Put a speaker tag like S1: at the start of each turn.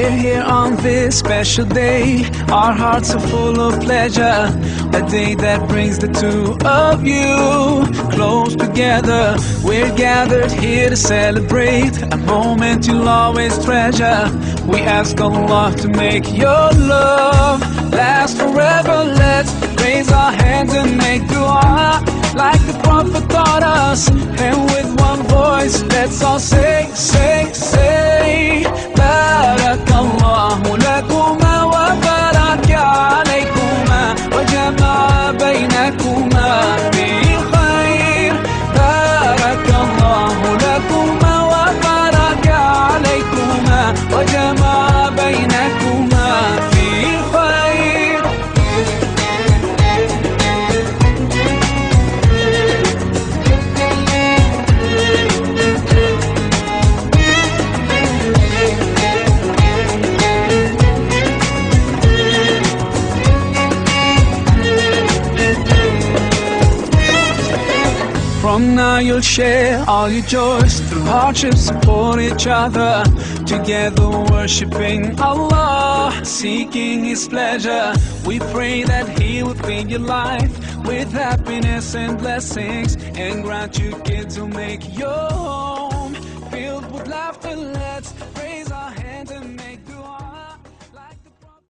S1: We're here on this special day. Our hearts are full of pleasure. A day that brings the two of you close together. We're gathered here to celebrate a moment you'll always treasure. We ask Allah to make your love last forever. Let's raise our hands and make dua like the Prophet taught us. And with one voice, let's all say, Barakallahu lakuma wa baraka alaykuma wa jama'a baynakuma bi khair. Barakallahu lakuma wa baraka alaykuma wa jama'a baynakuma bi khair. From now you'll share all your joys. Through hardships support each other. Together worshipping Allah, seeking His pleasure. We pray that He will fill your life with happiness and blessings, and grant you kids who make your home filled with laughter.